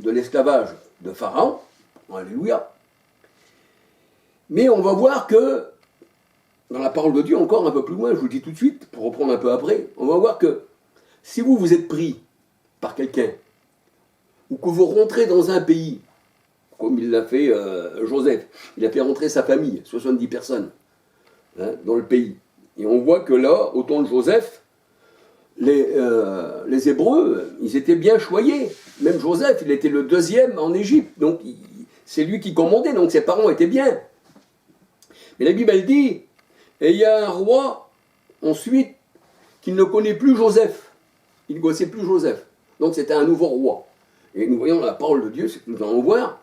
de l'esclavage de Pharaon, alléluia. Mais on va voir que, dans la parole de Dieu, encore un peu plus loin, je vous le dis tout de suite, pour reprendre un peu après, on va voir que si vous êtes pris par quelqu'un, ou que vous rentrez dans un pays, comme il l'a fait Joseph, il a fait rentrer sa famille, 70 personnes, hein, dans le pays. Et on voit que là, au temps de Joseph, les Hébreux, ils étaient bien choyés. Même Joseph, il était le deuxième en Égypte, donc c'est lui qui commandait, donc ses parents étaient bien. Mais la Bible, elle dit, et il y a un roi, ensuite, qui ne connaît plus Joseph. Il ne connaissait plus Joseph. Donc c'était un nouveau roi. Et nous voyons dans la parole de Dieu, c'est que nous allons voir,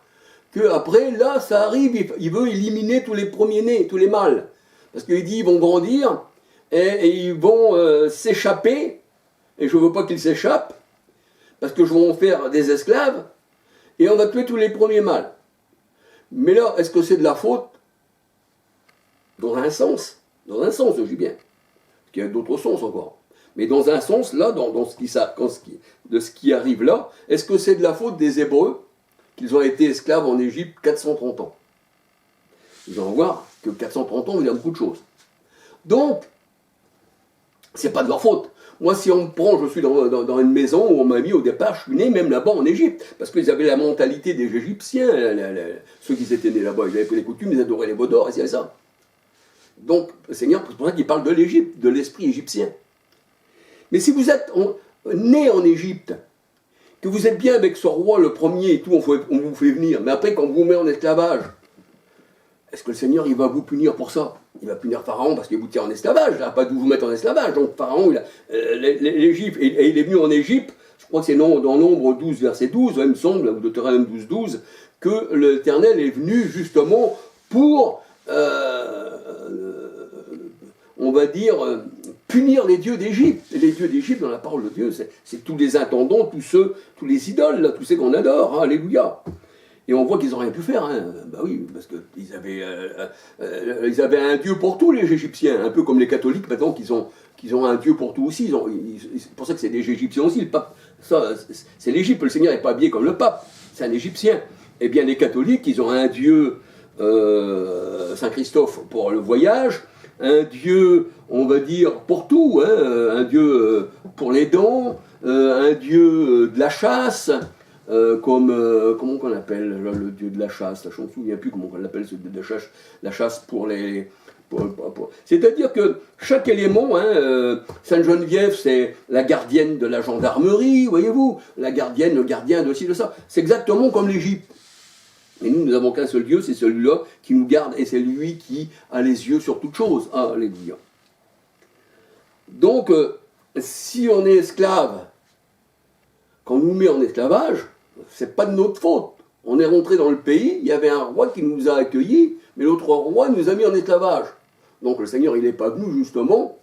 qu'après, là, ça arrive, il veut éliminer tous les premiers-nés, tous les mâles. Parce qu'il dit, ils vont grandir, et ils vont s'échapper, et je ne veux pas qu'ils s'échappent, parce que je vais en faire des esclaves, et on va tuer tous les premiers mâles. Mais là, est-ce que c'est de la faute? Dans un sens, je dis bien. Parce qu'il y a d'autres sens encore. Mais dans un sens, là, de ce qui arrive là, est-ce que c'est de la faute des Hébreux qu'ils ont été esclaves en Égypte 430 ans? Vous allez voir que 430 ans veut dire beaucoup de choses. Donc, c'est pas de leur faute. Moi, si on me prend, je suis dans une maison où on m'a mis au départ, je suis né même là-bas en Égypte, parce qu'ils avaient la mentalité des Égyptiens, ceux qui étaient nés là-bas, ils avaient pris les coutumes, ils adoraient les veaux d'or, et c'est ça. Donc, le Seigneur, c'est pour ça qu'il parle de l'Égypte, de l'esprit égyptien. Mais si vous êtes né en Égypte, que vous êtes bien avec ce roi, le premier et tout, on vous fait venir, mais après, quand on vous met en esclavage, est-ce que le Seigneur, il va vous punir pour ça? Il va punir Pharaon parce qu'il vous tient en esclavage, il n'a pas dû vous mettre en esclavage. Donc Pharaon, l'Égypte, et il est venu en Égypte, je crois que c'est dans Nombre 12, verset 12, il me semble, ou Deutéronome 12, 12, que l'Éternel est venu justement pour, on va dire, punir les dieux d'Égypte. Et les dieux d'Égypte, dans la parole de Dieu, c'est tous les intendants, tous les idoles, là, tous ceux qu'on adore, hein, alléluia. Et on voit qu'ils n'ont rien pu faire. Hein. Ben oui, parce qu'ils avaient un Dieu pour tous, les Égyptiens. Un peu comme les catholiques, maintenant, qu'ils ont un Dieu pour tout aussi. C'est pour ça que c'est des Égyptiens aussi. Le pape, ça, c'est l'Égypte. Le Seigneur n'est pas habillé comme le pape. C'est un Égyptien. Eh bien, les catholiques, ils ont un Dieu, Saint Christophe, pour le voyage. Un Dieu, on va dire, pour tout. Hein. Un Dieu pour les dons. Un Dieu de la chasse. Comment qu'on appelle le dieu de la chasse, je ne me souviens plus comment on l'appelle, ce dieu de la chasse pour les... C'est-à-dire que chaque élément, hein, Sainte Geneviève, c'est la gardienne de la gendarmerie, voyez-vous, la gardienne, le gardien de ci, de ça. C'est exactement comme l'Égypte. Mais nous n'avons qu'un seul Dieu, c'est celui-là qui nous garde, et c'est lui qui a les yeux sur toutes choses. Alléluia. Donc, si on est esclave, quand on nous met en esclavage, c'est pas de notre faute. On est rentré dans le pays, il y avait un roi qui nous a accueillis, mais l'autre roi nous a mis en esclavage. Donc le Seigneur, il n'est pas venu justement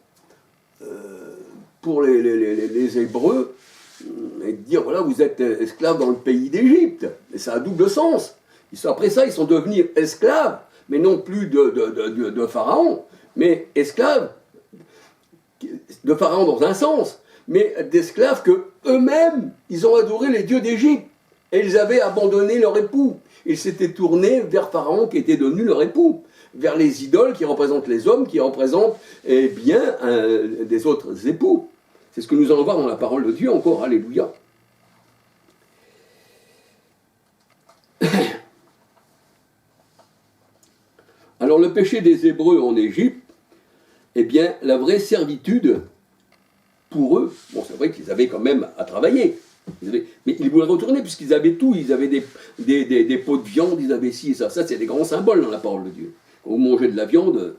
pour les Hébreux et dire, voilà, vous êtes esclaves dans le pays d'Égypte. Et ça a double sens. Après ça, ils sont devenus esclaves, mais non plus de Pharaon, mais esclaves de Pharaon dans un sens, mais d'esclaves que eux-mêmes, ils ont adoré les dieux d'Égypte. Et ils avaient abandonné leur époux. Ils s'étaient tournés vers Pharaon qui était devenu leur époux. Vers les idoles qui représentent les hommes, qui représentent bien des autres époux. C'est ce que nous allons voir dans la parole de Dieu encore. Alléluia. Alors le péché des Hébreux en Égypte, eh bien la vraie servitude pour eux, bon c'est vrai qu'ils avaient quand même à travailler. Mais ils voulaient retourner puisqu'ils avaient tout, ils avaient des pots de viande, ils avaient ci et ça. Ça, c'est des grands symboles dans la parole de Dieu. Quand vous mangez de la viande,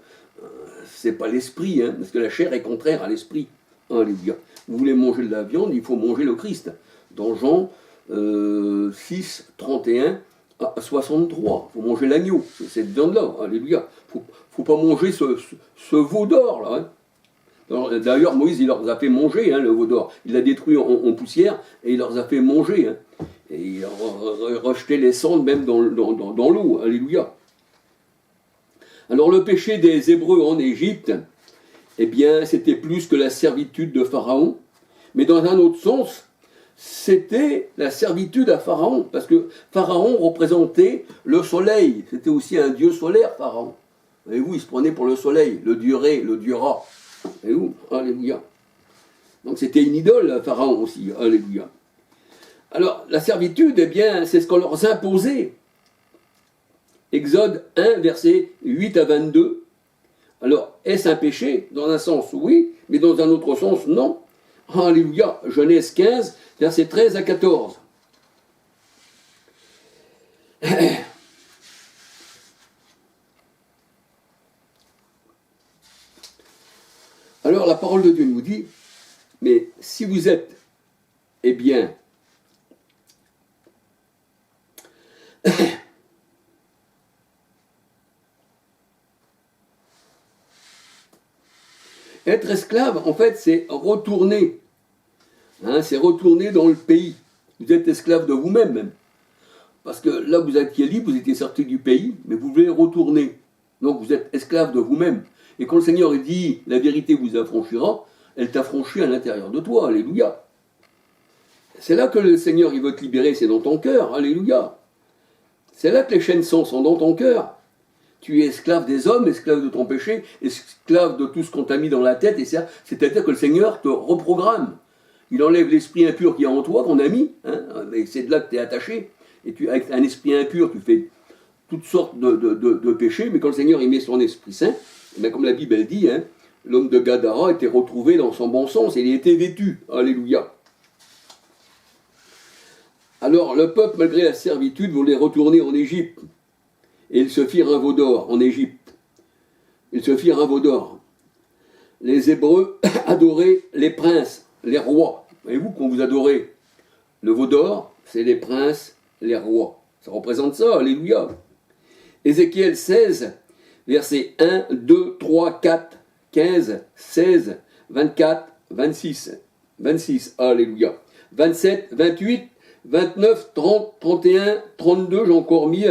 c'est pas l'esprit, hein, parce que la chair est contraire à l'esprit. Alléluia. Vous voulez manger de la viande, il faut manger le Christ. Dans Jean 6, 31 à 63, il faut manger l'agneau, c'est cette viande-là. Alléluia. Faut pas manger ce veau d'or, là. Hein. D'ailleurs, Moïse, il leur a fait manger le veau d'or. Il l'a détruit en poussière et il leur a fait manger. Hein. Et il a rejeté les cendres même dans l'eau. Alléluia. Alors, le péché des Hébreux en Égypte, eh bien, c'était plus que la servitude de Pharaon. Mais dans un autre sens, c'était la servitude à Pharaon, parce que Pharaon représentait le soleil, c'était aussi un dieu solaire, Pharaon. Voyez-vous, il se prenait pour le soleil, le dieu Ré, le dieu Ra. Voyez-vous, alléluia. Donc c'était une idole, Pharaon aussi, alléluia. Alors, la servitude, eh bien, c'est ce qu'on leur imposait. Exode 1, versets 8 à 22. Alors, est-ce un péché? Dans un sens, oui, mais dans un autre sens, non. Alléluia. Genèse 15, versets 13 à 14. Alors, la parole de Dieu nous dit, mais si vous êtes, eh bien, être esclave, en fait, c'est retourner. C'est retourner dans le pays. Vous êtes esclave de vous-même, même. Parce que là, vous étiez libre, vous étiez sorti du pays, mais vous voulez retourner. Donc, vous êtes esclave de vous-même. Et quand le Seigneur dit, la vérité vous affranchira, elle t'affranchit à l'intérieur de toi. Alléluia. C'est là que le Seigneur, il veut te libérer, c'est dans ton cœur. Alléluia. C'est là que les chaînes sont dans ton cœur. Tu es esclave des hommes, esclave de ton péché, esclave de tout ce qu'on t'a mis dans la tête, et c'est-à-dire que le Seigneur te reprogramme. Il enlève l'esprit impur qu'il y a en toi, qu'on a mis, et c'est de là que tu es attaché. Et avec un esprit impur, tu fais toutes sortes de péchés, mais quand le Seigneur il met son Esprit Saint, comme la Bible elle dit, l'homme de Gadara était retrouvé dans son bon sens, et il était vêtu. Alléluia. Alors le peuple, malgré la servitude, voulait retourner en Égypte. Et ils se firent un veau d'or en Égypte. Ils se firent un veau d'or. Les Hébreux adoraient les princes, les rois. Voyez-vous qu'on vous adorez le veau d'or, c'est les princes, les rois. Ça représente ça, alléluia. Ézéchiel 16, versets 1, 2, 3, 4, 15, 16, 24, 26. 26, alléluia. 27, 28, 29, 30, 31, 32, j'ai encore mis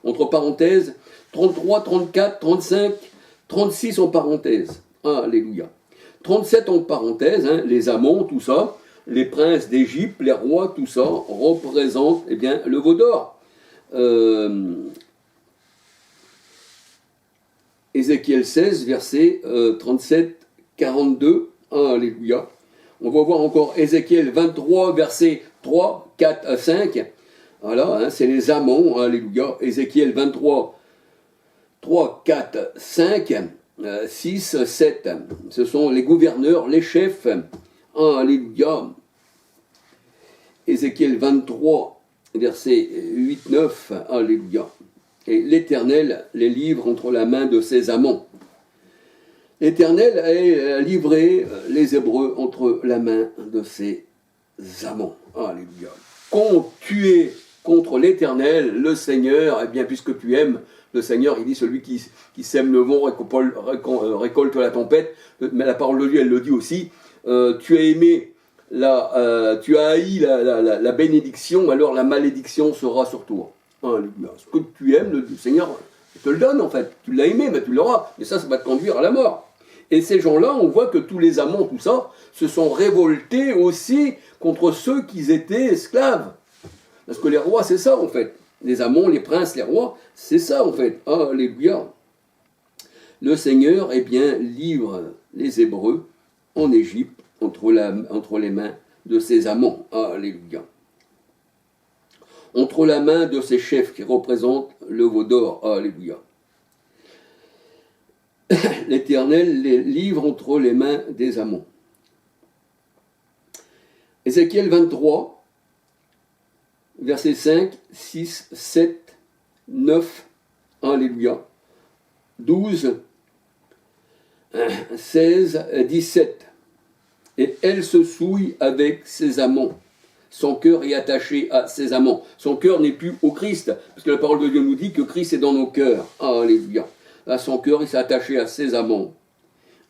entre parenthèses, 33, 34, 35, 36 en parenthèse. Alléluia. 37 en parenthèse, les amants, tout ça, les princes d'Égypte, les rois, tout ça, représentent eh bien, le veau d'or. Ézéchiel 16, verset 37, 42. Alléluia. On va voir encore Ézéchiel 23, verset 3, 4 à 5. Voilà, c'est les amants. Alléluia. Ézéchiel 23, 3, 4, 5, 6, 7. Ce sont les gouverneurs, les chefs. Alléluia. Ézéchiel 23, verset 8, 9. Alléluia. Et l'Éternel les livre entre la main de ses amants. L'Éternel a livré les Hébreux entre la main de ses amants. Alléluia. Quand tu es contre l'Éternel, le Seigneur, eh bien, puisque tu aimes le Seigneur, il dit celui qui sème le vent récolte la tempête. Mais la parole de Dieu, elle le dit aussi. Tu as aimé, tu as haï la bénédiction, alors la malédiction sera sur toi. Alléluia. Ce que tu aimes, le Seigneur te le donne en fait. Tu l'as aimé, mais tu l'auras. Et ça va te conduire à la mort. Et ces gens-là, on voit que tous les amants, tout ça, se sont révoltés aussi contre ceux qui étaient esclaves. Parce que les rois, c'est ça en fait. Les amants, les princes, les rois, c'est ça en fait. Alléluia. Le Seigneur, eh bien, livre les Hébreux en Égypte entre les mains de ses amants. Alléluia. Entre la main de ses chefs qui représentent le veau d'or. Alléluia. L'Éternel les livre entre les mains des amants. Ézéchiel 23, versets 5, 6, 7, 9, Alléluia, 12, 16, 17. Et elle se souille avec ses amants. Son cœur est attaché à ses amants. Son cœur n'est plus au Christ, parce que la parole de Dieu nous dit que Christ est dans nos cœurs. Alléluia. À son cœur, il s'est attaché à ses amants.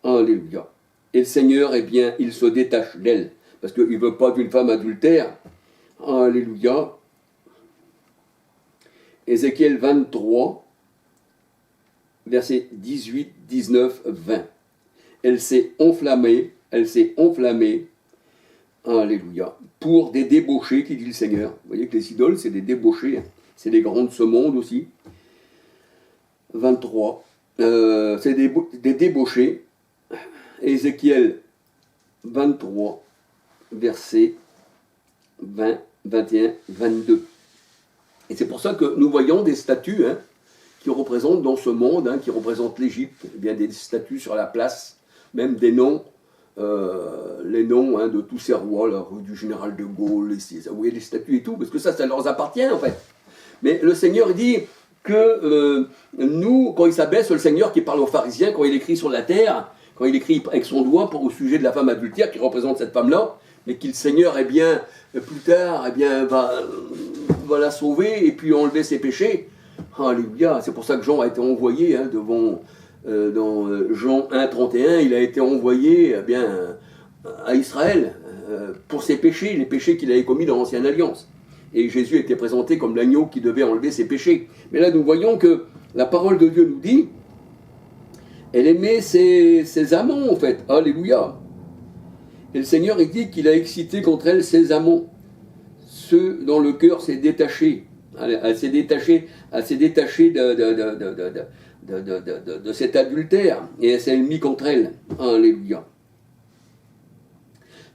Alléluia. Et le Seigneur, eh bien, il se détache d'elle, parce qu'il ne veut pas d'une femme adultère. Alléluia. Ézéchiel 23, versets 18, 19, 20. Elle s'est enflammée. Alléluia. pour des débauchés, qui dit le Seigneur. Vous voyez que les idoles, c'est des débauchés, c'est des grands de ce monde aussi. 23. C'est des débauchés. Ézéchiel 23, versets 20, 21, 22. Et c'est pour ça que nous voyons des statues qui représentent dans ce monde, qui représentent l'Égypte, eh bien des statues sur la place, même des noms, les noms de tous ces rois, la rue du général de Gaulle, vous voyez les statues et tout, parce que ça leur appartient en fait. Mais le Seigneur dit que nous, quand il s'abaisse, le Seigneur qui parle aux pharisiens, quand il écrit sur la terre, quand il écrit avec son doigt au sujet de la femme adultère qui représente cette femme-là, mais qu'il Seigneur, eh bien, plus tard, eh bien, va la sauver et puis enlever ses péchés. Alléluia. C'est pour ça que Jean a été envoyé dans Jean 1, 31, il a été envoyé eh bien, à Israël pour ses péchés, les péchés qu'il avait commis dans l'Ancienne Alliance. Et Jésus était présenté comme l'agneau qui devait enlever ses péchés. Mais là, nous voyons que la parole de Dieu nous dit, elle aimait ses amants, en fait. Alléluia. Et le Seigneur, il dit qu'il a excité contre elle ses amants, ceux dont le cœur s'est détaché. Elle s'est détachée de cet adultère, et elle s'est mise contre elle. Alléluia.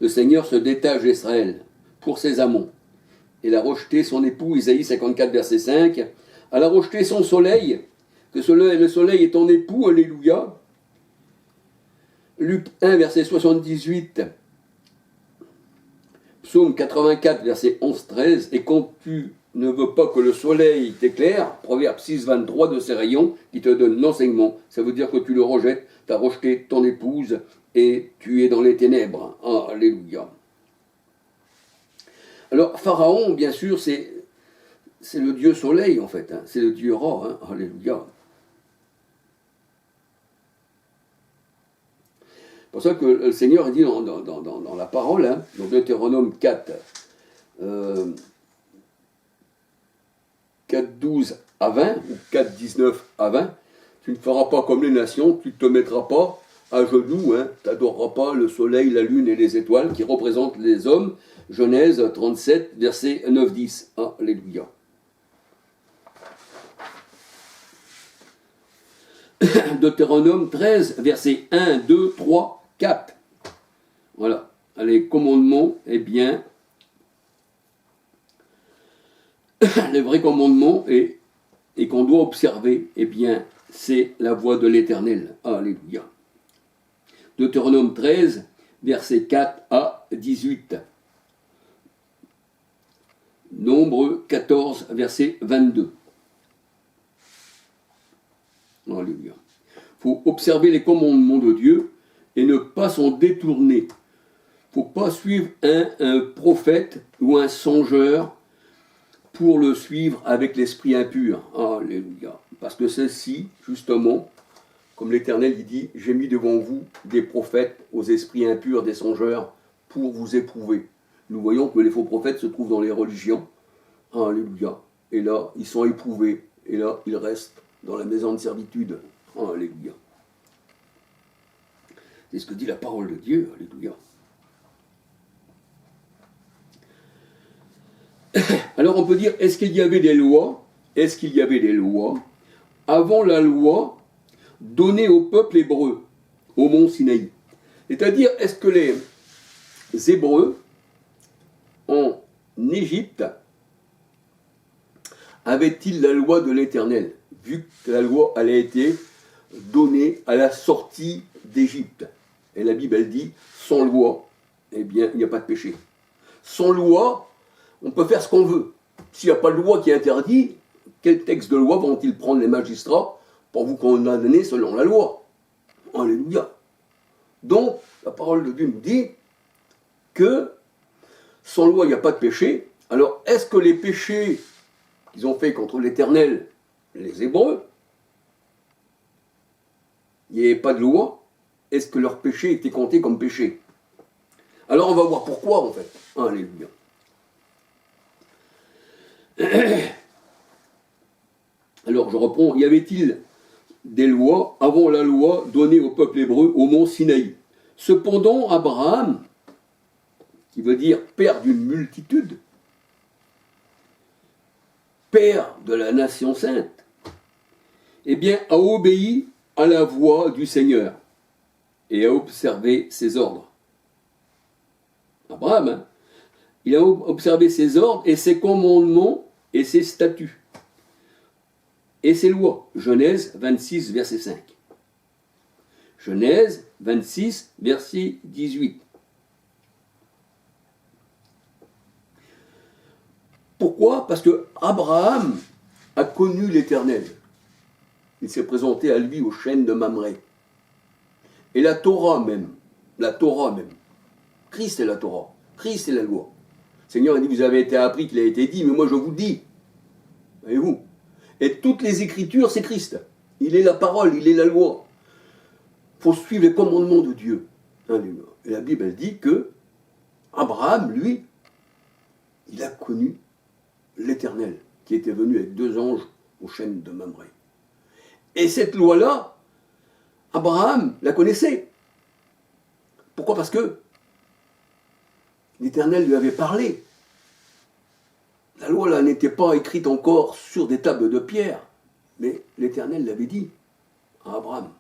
Le Seigneur se détache d'Israël pour ses amants. Elle a rejeté son époux, Isaïe 54, verset 5. Elle a rejeté son soleil, que le soleil est ton époux, alléluia. Luc 1, verset 78. Psaume 84, verset 11-13. Et quand tu ne veux pas que le soleil t'éclaire, Proverbe 6, 23, de ses rayons, qui te donne l'enseignement. Ça veut dire que tu le rejettes, tu as rejeté ton épouse, et tu es dans les ténèbres. Alléluia. Alors, Pharaon, bien sûr, c'est le dieu soleil, en fait. C'est le dieu Ra. Alléluia. C'est pour ça que le Seigneur dit dans la parole, dans Deutéronome 4, 4.12 à 20, ou 4.19 à 20, tu ne feras pas comme les nations, tu ne te mettras pas à genoux, tu n'adoreras pas le soleil, la lune et les étoiles qui représentent les hommes. Genèse 37, verset 9-10. Alléluia. Deutéronome 13, verset 1, 2, 3, 4. Voilà. Les commandements, eh bien, les vrais commandements et qu'on doit observer, eh bien, c'est la voie de l'Éternel. Alléluia. Deutéronome 13, verset 4 à 18. Nombre 14, verset 22. Alléluia. Il faut observer les commandements de Dieu et ne pas s'en détourner. Il ne faut pas suivre un prophète ou un songeur pour le suivre avec l'esprit impur. Alléluia. Parce que ceci, justement, comme l'Éternel il dit, j'ai mis devant vous des prophètes aux esprits impurs, des songeurs, pour vous éprouver. Nous voyons que les faux prophètes se trouvent dans les religions. Alléluia. Et là, ils sont éprouvés. Et là, ils restent dans la maison de servitude. Alléluia. C'est ce que dit la parole de Dieu. Alléluia. Alors on peut dire, est-ce qu'il y avait des lois? Est-ce qu'il y avait des lois avant la loi donnée au peuple hébreu, au mont Sinaï? C'est-à-dire, est-ce que les Hébreux en Égypte avaient-ils la loi de l'Éternel, vu que la loi elle a été donnée à la sortie d'Égypte? Et la Bible elle dit, sans loi, eh bien, il n'y a pas de péché. Sans loi, on peut faire ce qu'on veut. S'il n'y a pas de loi qui interdit, quel texte de loi vont-ils prendre les magistrats pour vous condamner selon la loi? Alléluia. Donc, la parole de Dieu nous dit que sans loi, il n'y a pas de péché. Alors, est-ce que les péchés qu'ils ont fait contre l'Éternel, les Hébreux, il n'y avait pas de loi? Est-ce que leur péché était compté comme péché? Alors, on va voir pourquoi, en fait. Alléluia. Alors, je reprends. Y avait-il des lois avant la loi donnée au peuple hébreu au mont Sinaï? Cependant, Abraham qui veut dire père d'une multitude, père de la nation sainte, eh bien, a obéi à la voix du Seigneur et a observé ses ordres. Abraham, hein, il a observé ses ordres et ses commandements et ses statuts et ses lois. Genèse 26, verset 5. Genèse 26, verset 18. Pourquoi? Parce que Abraham a connu l'Éternel. Il s'est présenté à lui au chêne de Mamré. Et la Torah même, Christ est la Torah, Christ est la loi. Le Seigneur a dit, vous avez été appris qu'il a été dit, mais moi je vous dis. Voyez-vous? Et toutes les Écritures, c'est Christ. Il est la parole, il est la loi. Il faut suivre les commandements de Dieu. Et la Bible, elle dit que Abraham, lui, il a connu l'Éternel, qui était venu avec 2 anges au chêne de Mamré. Et cette loi-là, Abraham la connaissait. Pourquoi? Parce que l'Éternel lui avait parlé. La loi là n'était pas écrite encore sur des tables de pierre, mais l'Éternel l'avait dit à Abraham,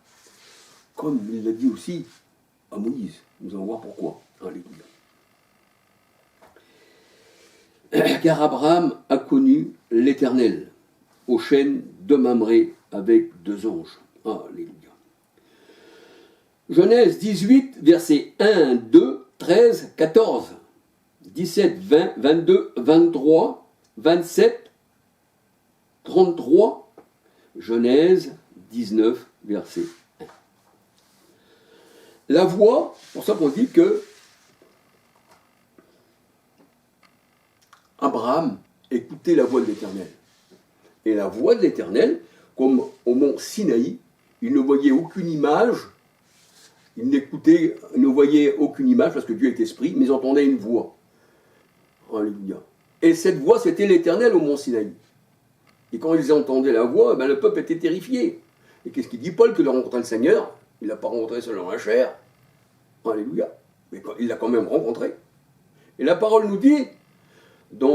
comme il l'a dit aussi à Moïse. Nous allons voir pourquoi. Alléluia. Car Abraham a connu l'Éternel au chêne de Mamré avec 2 anges. Alléluia. Genèse 18, versets 1, 2, 13, 14, 17, 20, 22, 23, 27, 33, Genèse 19, verset 1. La voix, pour ça qu'on dit que Abraham écoutait la voix de l'Éternel. Et la voix de l'Éternel, comme au mont Sinaï, il ne voyait aucune image, il ne voyait aucune image parce que Dieu est esprit, mais il entendait une voix. Alléluia. Et cette voix, c'était l'Éternel au mont Sinaï. Et quand ils entendaient la voix, le peuple était terrifié. Et qu'est-ce qu'il dit Paul? Qu'il a rencontré le Seigneur. Il n'a pas rencontré selon la chair. Alléluia. Mais il l'a quand même rencontré. Et la parole nous dit,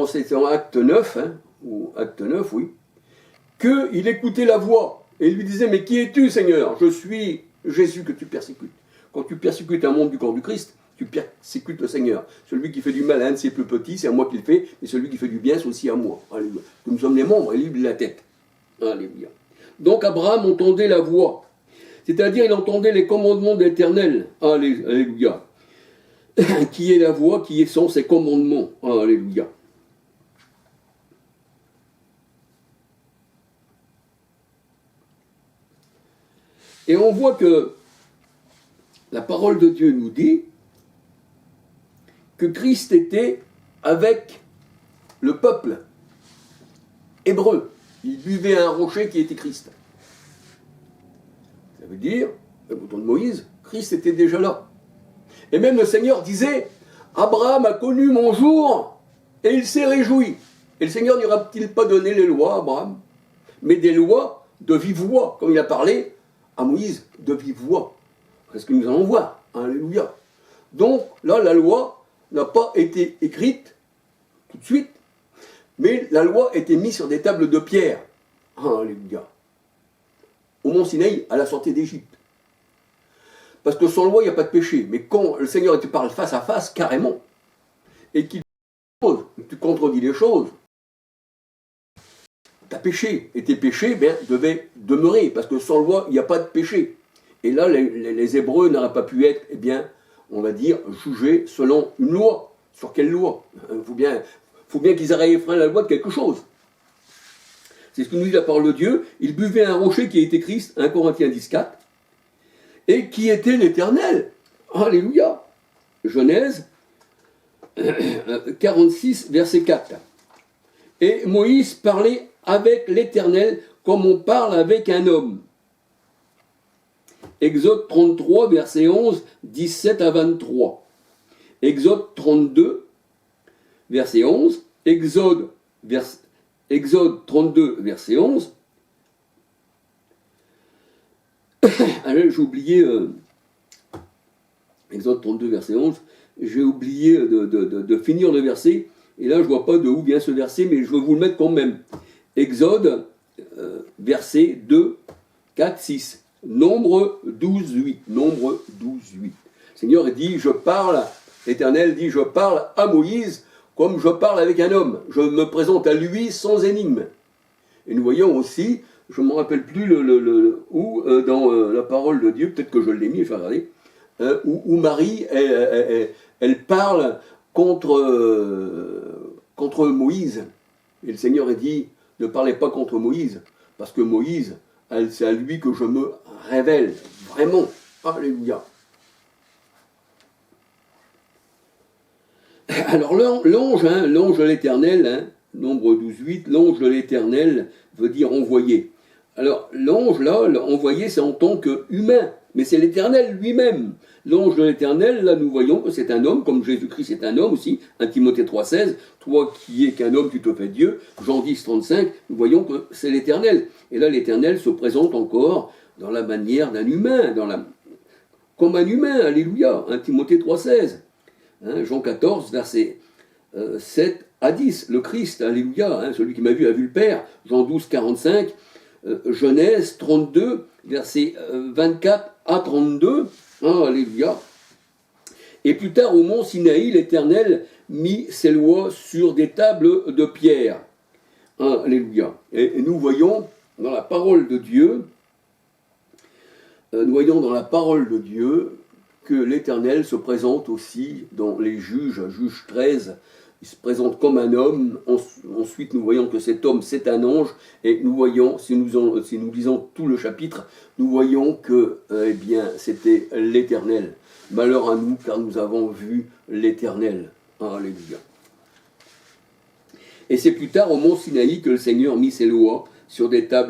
c'est en Acte 9, ou Acte 9, oui, qu'il écoutait la voix. Et il lui disait, mais qui es-tu, Seigneur? Je suis Jésus que tu persécutes. Quand tu persécutes un membre du corps du Christ, tu persécutes le Seigneur. Celui qui fait du mal à un de ses plus petits, c'est à moi qu'il le fait, mais celui qui fait du bien, c'est aussi à moi. Alléluia. Nous sommes les membres et lui, il est la tête. Alléluia. Donc Abraham entendait la voix, c'est-à-dire il entendait les commandements de l'Éternel. Alléluia. Qui est la voix, qui sont ses commandements. Alléluia. Et on voit que la parole de Dieu nous dit que Christ était avec le peuple hébreu. Il buvait un rocher qui était Christ. Ça veut dire, au temps de Moïse, Christ était déjà là. Et même le Seigneur disait, Abraham a connu mon jour et il s'est réjoui. Et le Seigneur n'aura-t-il pas donné les lois à Abraham, mais des lois de vive voix, comme il a parlé à Moïse, de vive voix. C'est ce que nous allons voir. Alléluia. Donc là, la loi n'a pas été écrite tout de suite, mais la loi était mise sur des tables de pierre. Alléluia. Au mont Sinaï, à la sortie d'Égypte. Parce que sans loi, il n'y a pas de péché. Mais quand le Seigneur te parle face à face, carrément, et qu'il tu contredis les choses, tu as péché. Et tes péchés devaient demeurer, parce que sans loi, il n'y a pas de péché. Et là, les Hébreux n'auraient pas pu être, on va dire, jugés selon une loi. Sur quelle loi? Il faut bien qu'ils aient réfréné la loi de quelque chose. C'est ce que nous dit la parole de Dieu. Il buvait un rocher qui était Christ, 1 Corinthiens 10, 4, et qui était l'Éternel. Alléluia. Genèse 46, verset 4. Et Moïse parlait avec l'Éternel comme on parle avec un homme. Exode 33, verset 11, 17 à 23. Exode 32, verset 11. Exode 32, verset 11. Allez, j'ai oublié Exode 32, verset 11. j'ai oublié de finir le verset, et là je ne vois pas de où vient ce verset, mais je vais vous le mettre quand même. Exode, verset 2, 4, 6. Nombre 12, 8. Nombre 12, 8. Le Seigneur dit, l'Éternel dit, je parle à Moïse comme je parle avec un homme. Je me présente à lui sans énigme. Et nous voyons aussi, je ne me rappelle plus où, dans la parole de Dieu, peut-être que je l'ai mis, je vais regarder, où Marie, elle parle contre Moïse. Et le Seigneur a dit, ne parlez pas contre Moïse, parce que Moïse, c'est à lui que je me révèle, vraiment. Alléluia. Alors l'ange de l'Éternel, nombre 12-8, l'ange de l'Éternel veut dire envoyé. Alors l'ange là, envoyé c'est en tant qu'humain, mais c'est l'Éternel lui-même. L'ange de l'Éternel, là nous voyons que c'est un homme, comme Jésus-Christ est un homme aussi, 1 Timothée 3,16, toi qui es qu'un homme, tu te fais Dieu, Jean 10, 35, nous voyons que c'est l'Éternel. Et là l'Éternel se présente encore dans la manière d'un humain, comme un humain, alléluia, 1 Timothée 3,16. Jean 14, versets 7 à 10, le Christ, alléluia, celui qui m'a vu a vu le Père, Jean 12, 45, Genèse 32, versets 24 à 32, alléluia. Et plus tard au mont Sinaï, l'Éternel mit ses lois sur des tables de pierre, alléluia. Et nous voyons dans la parole de Dieu, que l'Éternel se présente aussi dans les Juges 13, il se présente comme un homme, ensuite nous voyons que cet homme c'est un ange, et nous voyons, si nous lisons tout le chapitre, nous voyons que c'était l'Éternel. Malheur à nous, car nous avons vu l'Éternel. Alléluia. Et c'est plus tard au mont Sinaï que le Seigneur mit ses lois sur des tables